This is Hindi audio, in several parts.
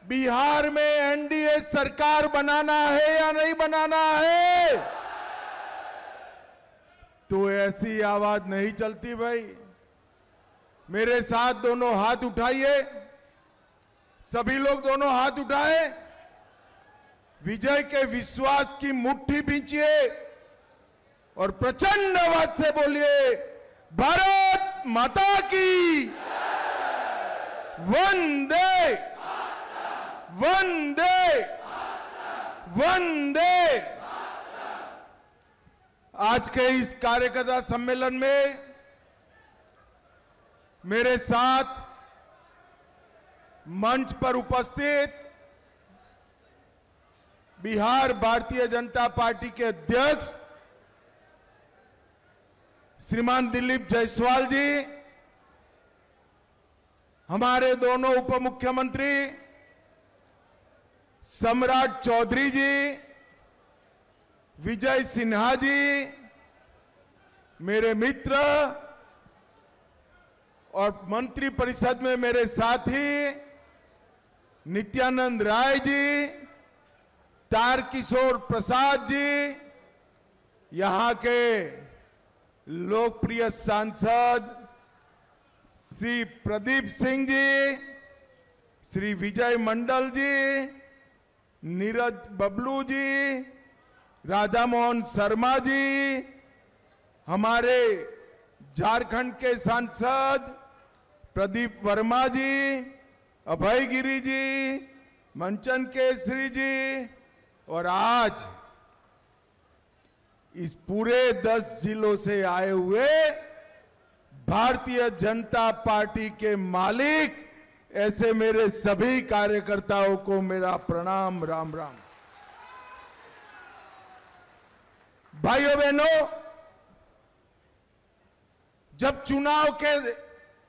बिहार में एनडीए सरकार बनाना है या नहीं बनाना है, तो ऐसी आवाज नहीं चलती भाई। मेरे साथ दोनों हाथ उठाइए, सभी लोग दोनों हाथ उठाए, विजय के विश्वास की मुट्ठी भींचिए और प्रचंड आवाज से बोलिए, भारत माता की वंदे वंदे वंदे। आज के इस कार्यकर्ता सम्मेलन में मेरे साथ मंच पर उपस्थित बिहार भारतीय जनता पार्टी के अध्यक्ष श्रीमान दिलीप जायसवाल जी, हमारे दोनों उप मुख्यमंत्री सम्राट चौधरी जी, विजय सिन्हा जी, मेरे मित्र और मंत्री परिषद में मेरे साथी नित्यानंद राय जी, तारकिशोर प्रसाद जी, यहां के लोकप्रिय सांसद श्री प्रदीप सिंह जी, श्री विजय मंडल जी, नीरज बबलू जी, राधा मोहन शर्मा जी, हमारे झारखंड के सांसद प्रदीप वर्मा जी, अभय गिरी जी, मंचन केसरी जी, और आज इस पूरे 10 जिलों से आए हुए भारतीय जनता पार्टी के मालिक, ऐसे मेरे सभी कार्यकर्ताओं को मेरा प्रणाम, राम राम। भाइयों बहनों, जब चुनाव के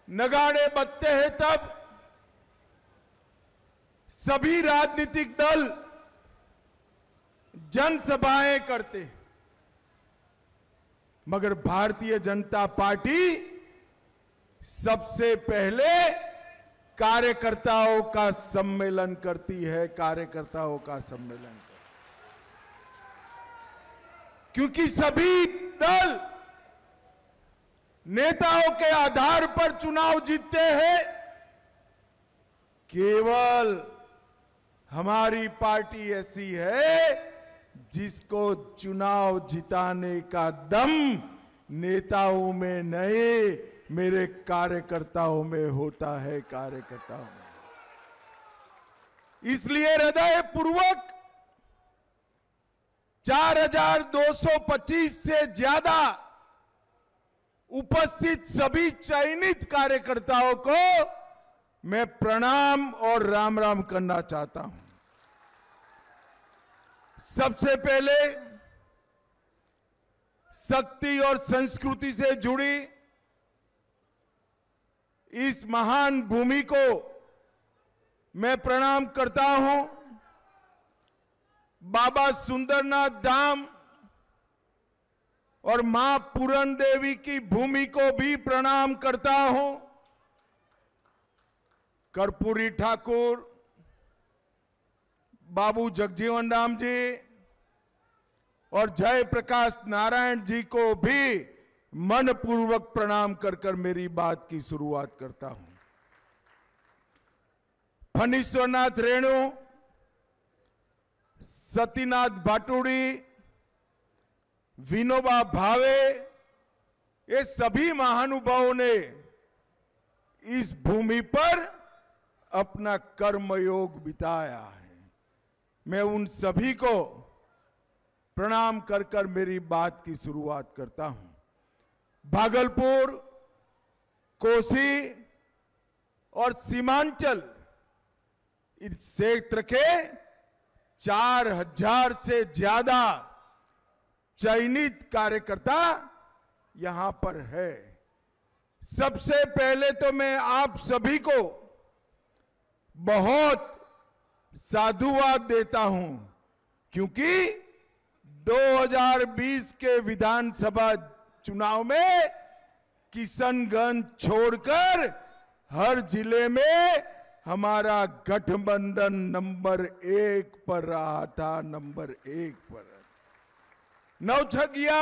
नगाड़े बजते हैं तब सभी राजनीतिक दल जनसभाएं करते हैं, मगर भारतीय जनता पार्टी सबसे पहले कार्यकर्ताओं का सम्मेलन करती है, कार्यकर्ताओं का सम्मेलन करती है। क्योंकि सभी दल नेताओं के आधार पर चुनाव जीतते हैं, केवल हमारी पार्टी ऐसी है जिसको चुनाव जिताने का दम नेताओं में नहीं, मेरे कार्यकर्ताओं में होता है, कार्यकर्ताओं में। इसलिए हृदय पूर्वक 4225 से ज्यादा उपस्थित सभी चयनित कार्यकर्ताओं को मैं प्रणाम और राम राम करना चाहता हूं। सबसे पहले शक्ति और संस्कृति से जुड़ी इस महान भूमि को मैं प्रणाम करता हूं। बाबा सुंदरनाथ धाम और मां पूरन देवी की भूमि को भी प्रणाम करता हूं। कर्पूरी ठाकुर, बाबू जगजीवन राम जी और जय प्रकाश नारायण जी को भी मनपूर्वक प्रणाम कर कर मेरी बात की शुरुआत करता हूं। फणीश्वरनाथ रेणु, सतीनाथ भाटुड़ी, विनोबा भावे, ये सभी महानुभावों ने इस भूमि पर अपना कर्मयोग बिताया है। मैं उन सभी को प्रणाम कर कर मेरी बात की शुरुआत करता हूं। भागलपुर, कोसी और सीमांचल इस क्षेत्र के 4000 से ज्यादा चयनित कार्यकर्ता यहां पर है। सबसे पहले तो मैं आप सभी को बहुत साधुवाद देता हूं, क्योंकि 2020 के विधानसभा चुनाव में किशनगंज छोड़कर हर जिले में हमारा गठबंधन नंबर 1 पर रहा था, नंबर 1 पर। नौछगिया,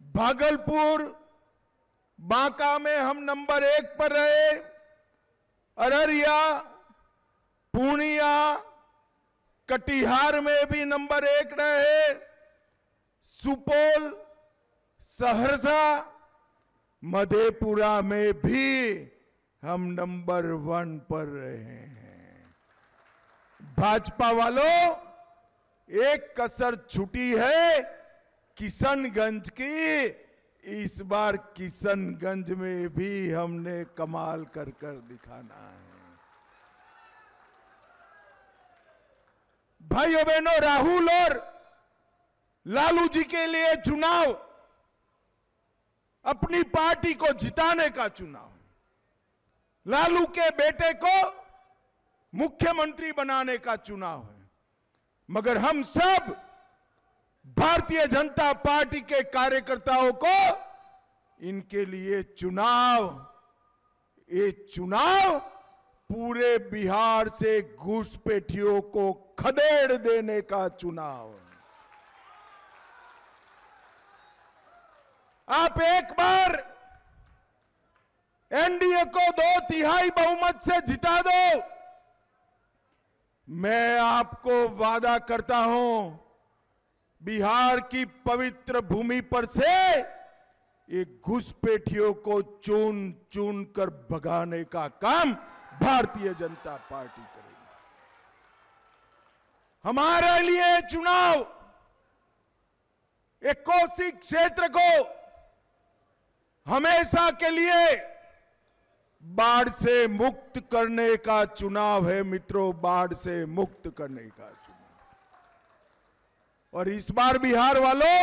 भागलपुर, बांका में हम नंबर 1 पर रहे। अररिया, पूर्णिया, कटिहार में भी नंबर 1 रहे। सुपौल, सहरसा, मधेपुरा में भी हम नंबर 1 पर रहे हैं। भाजपा वालों, एक कसर छूटी है किशनगंज की। इस बार किशनगंज में भी हमने कमाल कर दिखाना है। भाइयों बहनों, राहुल और लालू जी के लिए चुनाव अपनी पार्टी को जिताने का चुनाव, लालू के बेटे को मुख्यमंत्री बनाने का चुनाव है। मगर हम सब भारतीय जनता पार्टी के कार्यकर्ताओं को इनके लिए ये चुनाव पूरे बिहार से घुसपैठियों को खदेड़ देने का चुनाव है। आप एक बार एनडीए को 2/3 बहुमत से जिता दो, मैं आपको वादा करता हूं, बिहार की पवित्र भूमि पर से ये घुसपैठियों को चुन चुन कर भगाने का काम भारतीय जनता पार्टी करेगी। हमारे लिए चुनाव एक कोसी क्षेत्र को हमेशा के लिए बाढ़ से मुक्त करने का चुनाव है मित्रों, बाढ़ से मुक्त करने का चुनाव। और इस बार बिहार वालों,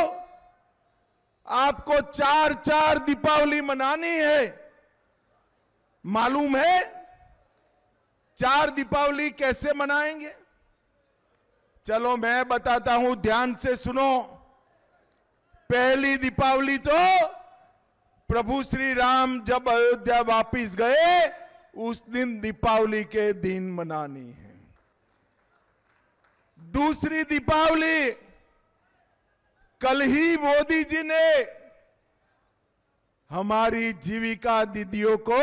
आपको 4 दीपावली मनानी है। मालूम है 4 दीपावली कैसे मनाएंगे? चलो मैं बताता हूं, ध्यान से सुनो। पहली दीपावली तो प्रभु श्री राम जब अयोध्या वापिस गए, उस दिन दीपावली के दिन मनानी है। दूसरी दीपावली कल ही मोदी जी ने हमारी जीविका दीदियों को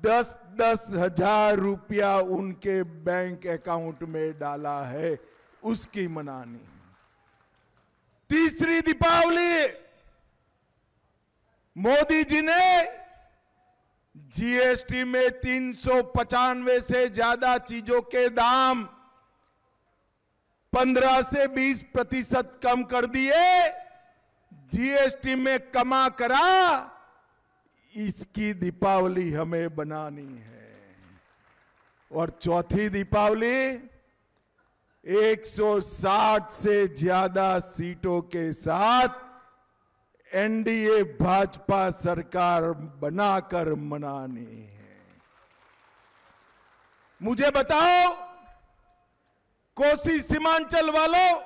10-10 हजार रुपया उनके बैंक अकाउंट में डाला है, उसकी मनानी। तीसरी दीपावली मोदी जी ने जीएसटी में 395 से ज्यादा चीजों के दाम 15 से 20% कम कर दिए, जीएसटी में कमा करा। इसकी दीपावली हमें बनानी है। और चौथी दीपावली 160 से ज्यादा सीटों के साथ एनडीए भाजपा सरकार बनाकर मनानी है। मुझे बताओ कोसी सीमांचल वालों,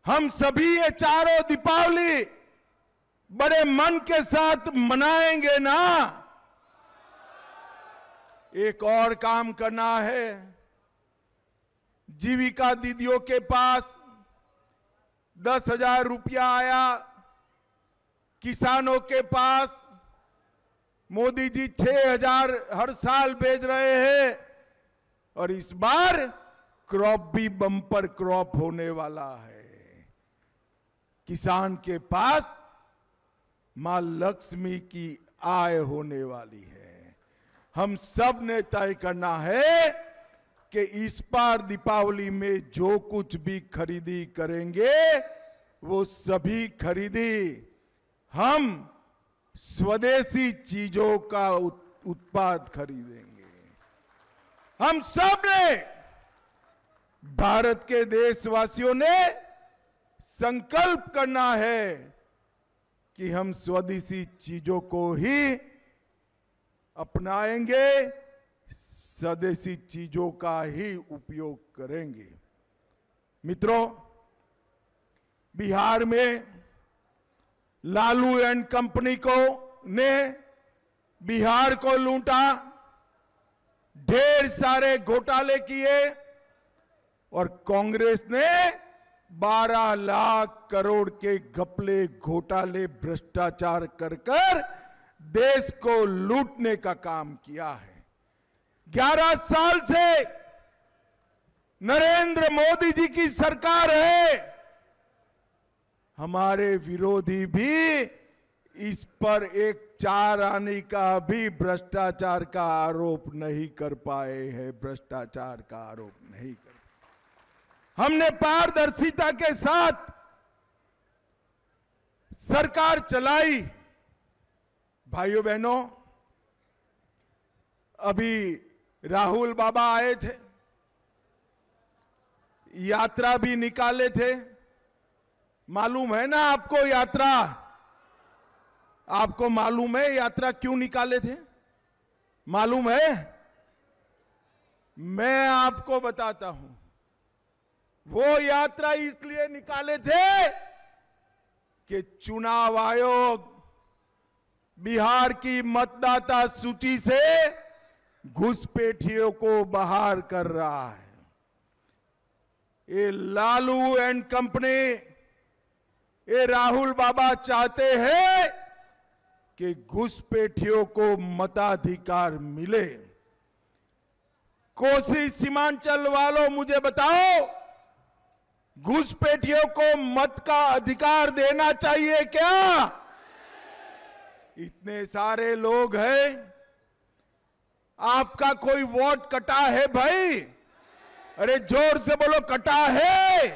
हम सभी ये चारों दीपावली बड़े मन के साथ मनाएंगे ना? एक और काम करना है। जीविका दीदियों के पास 10,000 रुपया आया, किसानों के पास मोदी जी 6,000 हर साल भेज रहे हैं। और इस बार क्रॉप भी बम्पर क्रॉप होने वाला है। किसान के पास मां लक्ष्मी की आय होने वाली है। हम सब ने तय करना है कि इस बार दीपावली में जो कुछ भी खरीदी करेंगे, वो सभी खरीदी हम स्वदेशी चीजों का उत्पाद खरीदेंगे। हम सब ने, भारत के देशवासियों ने संकल्प करना है कि हम स्वदेशी चीजों को ही अपनाएंगे, स्वदेशी चीजों का ही उपयोग करेंगे। मित्रों, बिहार में लालू एंड कंपनी को ने बिहार को लूटा, ढेर सारे घोटाले किए और कांग्रेस ने 12 लाख करोड़ के घपले, घोटाले, भ्रष्टाचार कर देश को लूटने का काम किया है। 11 साल से नरेंद्र मोदी जी की सरकार है। हमारे विरोधी भी इस पर एक 4 आने का भी भ्रष्टाचार का आरोप नहीं कर पाए हैं, भ्रष्टाचार का आरोप नहीं कर। हमने पारदर्शिता के साथ सरकार चलाई। भाइयों बहनों, अभी राहुल बाबा आए थे, यात्रा भी निकाले थे। मालूम है ना आपको यात्रा? आपको मालूम है यात्रा क्यों निकाले थे? मालूम है? मैं आपको बताता हूं। वो यात्रा इसलिए निकाले थे कि चुनाव आयोग बिहार की मतदाता सूची से घुसपैठियों को बाहर कर रहा है। ये लालू एंड कंपनी, ये राहुल बाबा चाहते हैं कि घुसपैठियों को मताधिकार मिले। कोसी सीमांचल वालों, मुझे बताओ, घुसपैठियों को मत का अधिकार देना चाहिए क्या? इतने सारे लोग हैं, आपका कोई वोट कटा है भाई? अरे जोर से बोलो, कटा है?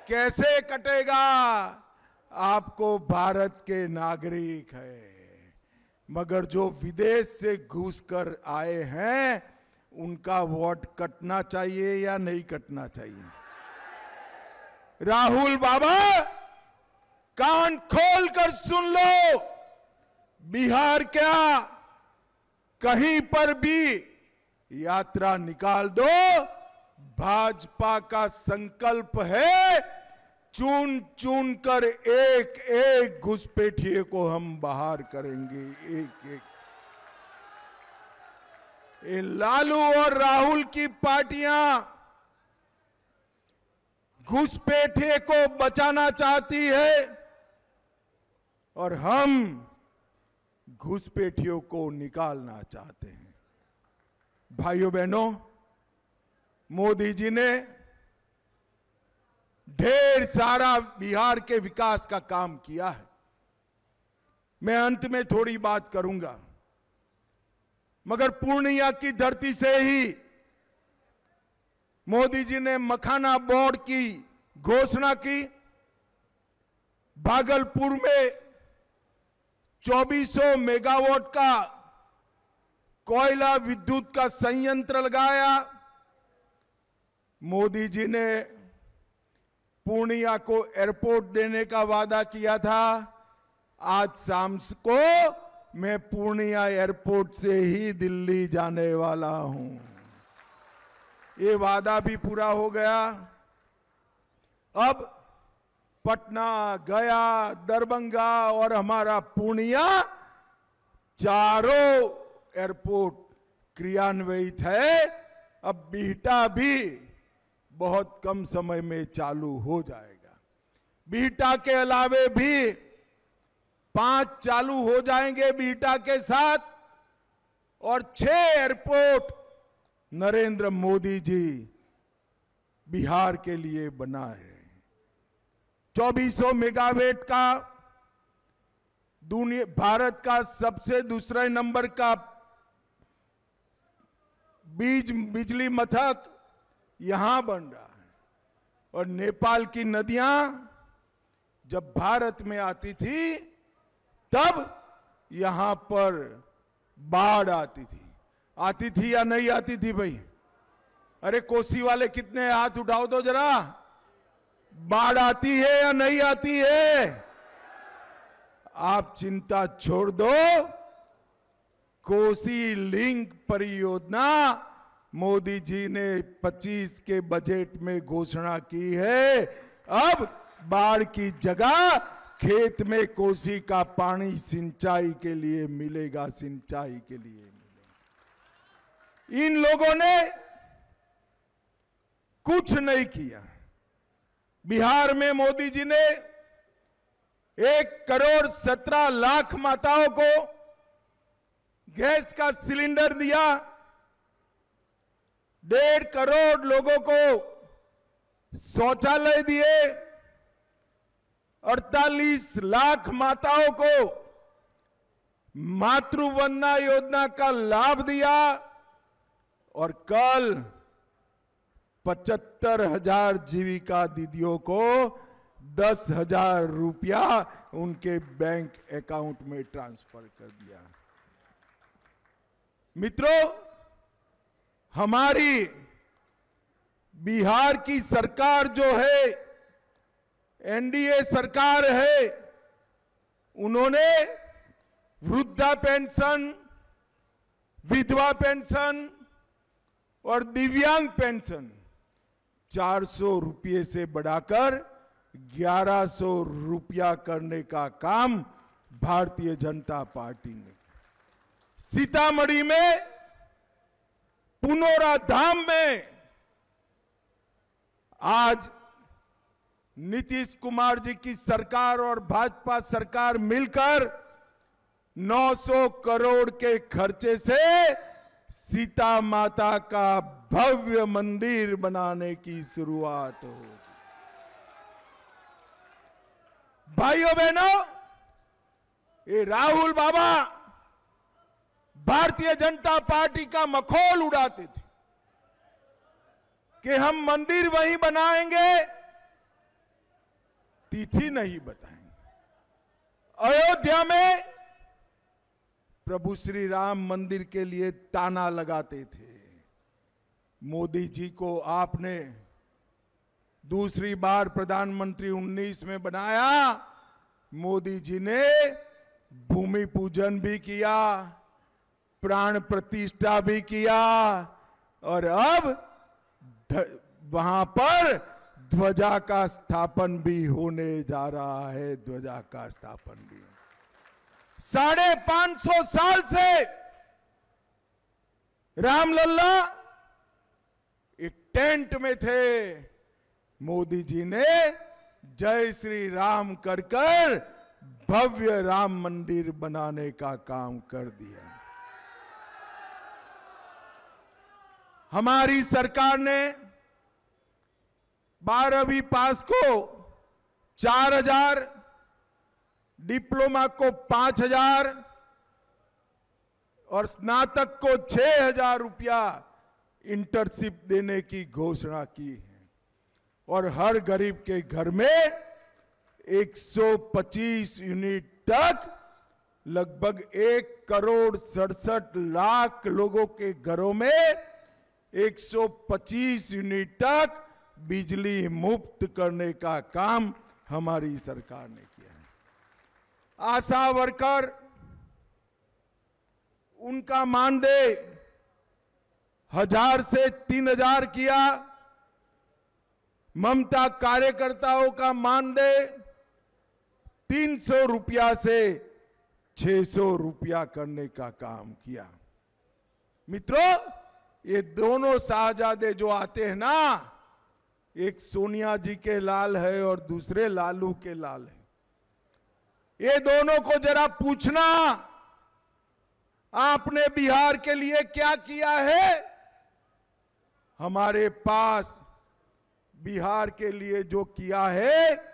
कैसे कटेगा? आपको भारत के नागरिक है, मगर जो विदेश से घुस कर आए हैं उनका वोट कटना चाहिए या नहीं कटना चाहिए? राहुल बाबा, कान खोल कर सुन लो, बिहार क्या, कहीं पर भी यात्रा निकाल दो, भाजपा का संकल्प है चुन चुन कर एक एक घुसपैठिए को हम बाहर करेंगे, एक एक। ये लालू और राहुल की पार्टियां घुसपैठिए को बचाना चाहती है और हम घुसपैठियों को निकालना चाहते हैं। भाइयों बहनों, मोदी जी ने ढेर सारा बिहार के विकास का काम किया है। मैं अंत में थोड़ी बात करूंगा, मगर पूर्णिया की धरती से ही मोदी जी ने मखाना बोर्ड की घोषणा की। भागलपुर में 2400 मेगावाट का कोयला विद्युत का संयंत्र लगाया। मोदी जी ने पूर्णिया को एयरपोर्ट देने का वादा किया था। आज शाम को मैं पूर्णिया एयरपोर्ट से ही दिल्ली जाने वाला हूं। ये वादा भी पूरा हो गया। अब पटना, गया, दरभंगा और हमारा पूर्णिया, चारों एयरपोर्ट क्रियान्वित है। अब बिहटा भी बहुत कम समय में चालू हो जाएगा। बिहटा के अलावे भी 5 चालू हो जाएंगे बिहटा के साथ, और 6 एयरपोर्ट नरेंद्र मोदी जी बिहार के लिए बना है। 2400 मेगावाट का दुनिया, भारत का सबसे दूसरे नंबर का बिजली मथक यहां बन रहा है। और नेपाल की नदियां जब भारत में आती थी तब यहां पर बाढ़ आती थी या नहीं आती थी भाई? अरे कोसी वाले कितने हाथ उठाओ तो जरा, बाढ़ आती है या नहीं आती है? आप चिंता छोड़ दो, कोसी लिंक परियोजना मोदी जी ने 25 के बजट में घोषणा की है। अब बाढ़ की जगह खेत में कोसी का पानी सिंचाई के लिए मिलेगा, सिंचाई के लिए मिलेगा। इन लोगों ने कुछ नहीं किया। बिहार में मोदी जी ने 1,17,00,000 माताओं को गैस का सिलेंडर दिया, 1.5 करोड़ लोगों को शौचालय दिए, 48 लाख माताओं को मातृवंदना योजना का लाभ दिया और कल 75,000 जीविका दीदियों को 10,000 रुपया उनके बैंक अकाउंट में ट्रांसफर कर दिया। मित्रों, हमारी बिहार की सरकार जो है, एनडीए सरकार है, उन्होंने वृद्धा पेंशन, विधवा पेंशन और दिव्यांग पेंशन 400 रुपये से बढ़ाकर 1100 रुपया करने का काम भारतीय जनता पार्टी ने। सीतामढ़ी में पुनौरा धाम में आज नीतीश कुमार जी की सरकार और भाजपा सरकार मिलकर 900 करोड़ के खर्चे से सीता माता का भव्य मंदिर बनाने की शुरुआत होगी। भाइयों बहनों, ये राहुल बाबा भारतीय जनता पार्टी का मखौल उड़ाते थे कि हम मंदिर वहीं बनाएंगे, तिथि नहीं बताएंगे। अयोध्या में प्रभु श्री राम मंदिर के लिए ताना लगाते थे। मोदी जी को आपने दूसरी बार प्रधानमंत्री 19 में बनाया। मोदी जी ने भूमि पूजन भी किया, प्राण प्रतिष्ठा भी किया और अब वहां पर ध्वजा का स्थापन भी होने जा रहा है। ध्वजा का स्थापन भी 550 साल से रामलल्ला एक टेंट में थे। मोदी जी ने जय श्री राम कर कर भव्य राम मंदिर बनाने का काम कर दिया। हमारी सरकार ने 12वीं पास को 4,000, डिप्लोमा को 5,000 और स्नातक को 6,000 रुपया इंटर्नशिप देने की घोषणा की है और हर गरीब के घर में 125 यूनिट तक लगभग 1,67,00,000 लोगों के घरों में 125 यूनिट तक बिजली मुफ्त करने का काम हमारी सरकार ने किया है। आशा वर्कर, उनका मानदेय 1,000 से 3,000 किया। ममता कार्यकर्ताओं का मानदेय 300 रुपया से 600 रुपया करने का काम किया। मित्रों, ये दोनों साहजादे जो आते हैं ना, एक सोनिया जी के लाल है और दूसरे लालू के लाल है। ये दोनों को जरा पूछना, आपने बिहार के लिए क्या किया है? हमारे पास बिहार के लिए जो किया है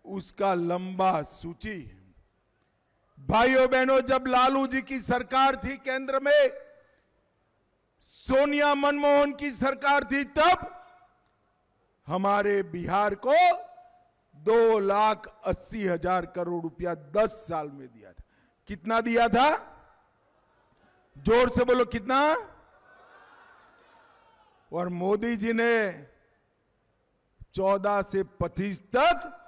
उसका लंबा सूची है। भाइयों बहनों, जब लालू जी की सरकार थी केंद्र में, सोनिया मनमोहन की सरकार थी, तब हमारे बिहार को 2,80,000 करोड़ रुपया 10 साल में दिया था। कितना दिया था? जोर से बोलो, कितना? और मोदी जी ने 14 से 25 तक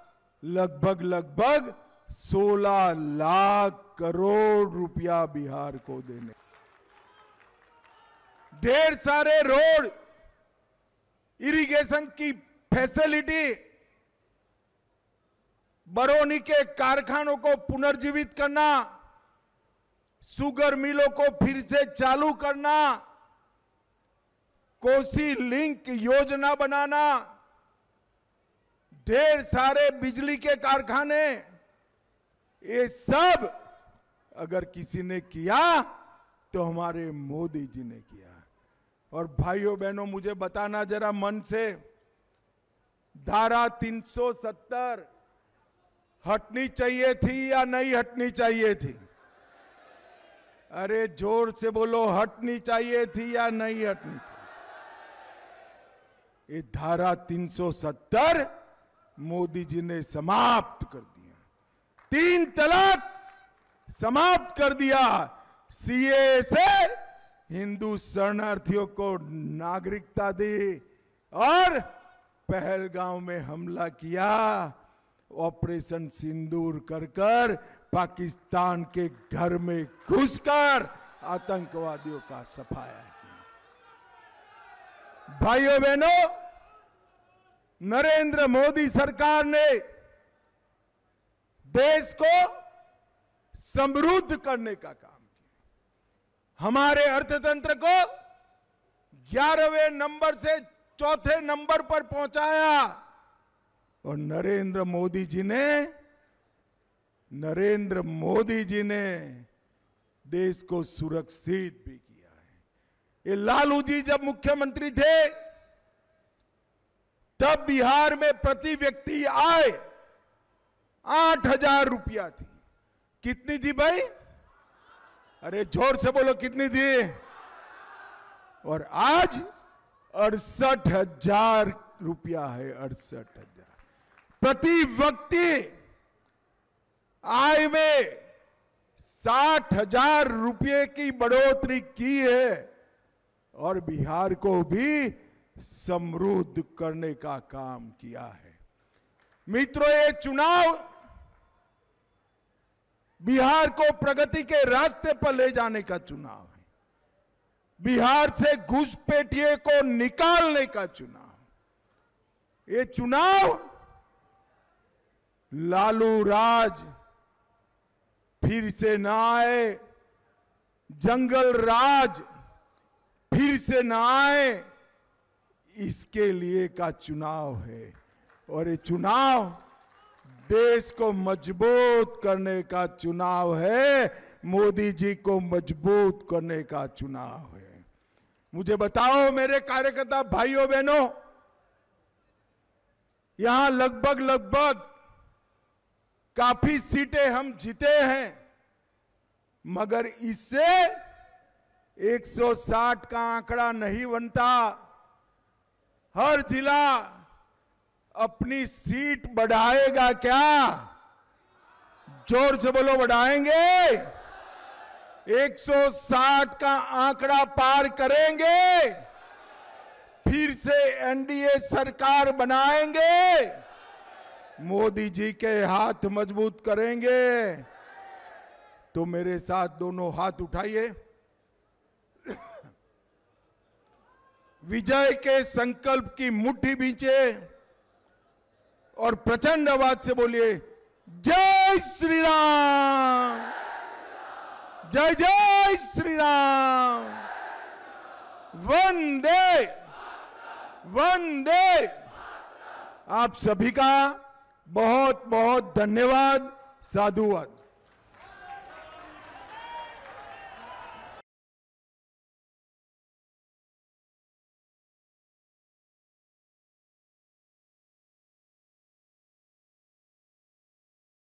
लगभग 16 लाख करोड़ रुपया बिहार को देने। ढेर सारे रोड, इरिगेशन की फैसिलिटी, बरौनी के कारखानों को पुनर्जीवित करना, शुगर मिलों को फिर से चालू करना, कोसी लिंक योजना बनाना, ढेर सारे बिजली के कारखाने, ये सब अगर किसी ने किया तो हमारे मोदी जी ने किया। और भाइयों बहनों, मुझे बताना जरा मन से, धारा 370 हटनी चाहिए थी या नहीं हटनी चाहिए थी? अरे जोर से बोलो, हटनी चाहिए थी या नहीं हटनी थी? ये धारा 370 मोदी जी ने समाप्त कर दिया। 3 तलाक समाप्त कर दिया। सीए से हिंदू शरणार्थियों को नागरिकता दी और पहलगांव में हमला किया। ऑपरेशन सिंदूर कर पाकिस्तान के घर में घुसकर आतंकवादियों का सफाया किया। भाइयों बहनों, नरेंद्र मोदी सरकार ने देश को समृद्ध करने का काम किया। हमारे अर्थतंत्र को 11वें नंबर से 4थे नंबर पर पहुंचाया। और नरेंद्र मोदी जी ने देश को सुरक्षित भी किया है। ये लालू जी जब मुख्यमंत्री थे तब बिहार में प्रति व्यक्ति आय 8,000 रुपया थी। कितनी थी भाई? अरे जोर से बोलो, कितनी थी? और आज 68,000 रुपया है। 68,000 प्रति व्यक्ति आय में 60,000 रुपये की बढ़ोतरी की है और बिहार को भी समृद्ध करने का काम किया है। मित्रों, ये चुनाव बिहार को प्रगति के रास्ते पर ले जाने का चुनाव है। बिहार से घुसपैठिए को निकालने का चुनाव। ये चुनाव लालू राज फिर से ना आए, जंगल राज फिर से ना आए, इसके लिए का चुनाव है। और ये चुनाव देश को मजबूत करने का चुनाव है, मोदी जी को मजबूत करने का चुनाव है। मुझे बताओ मेरे कार्यकर्ता भाइयों बहनों, यहां लगभग काफी सीटें हम जीते हैं, मगर इससे 160 का आंकड़ा नहीं बनता। हर जिला अपनी सीट बढ़ाएगा क्या? जोर से बोलो, बढ़ाएंगे? 160 का आंकड़ा पार करेंगे, फिर से एनडीए सरकार बनाएंगे, मोदी जी के हाथ मजबूत करेंगे। तो मेरे साथ दोनों हाथ उठाइए, विजय के संकल्प की मुट्ठी भींचे और प्रचंड आवाज से बोलिए, जय श्री राम, जय जय श्री राम, वंदे वंदे। आप सभी का बहुत बहुत धन्यवाद। साधुवाद।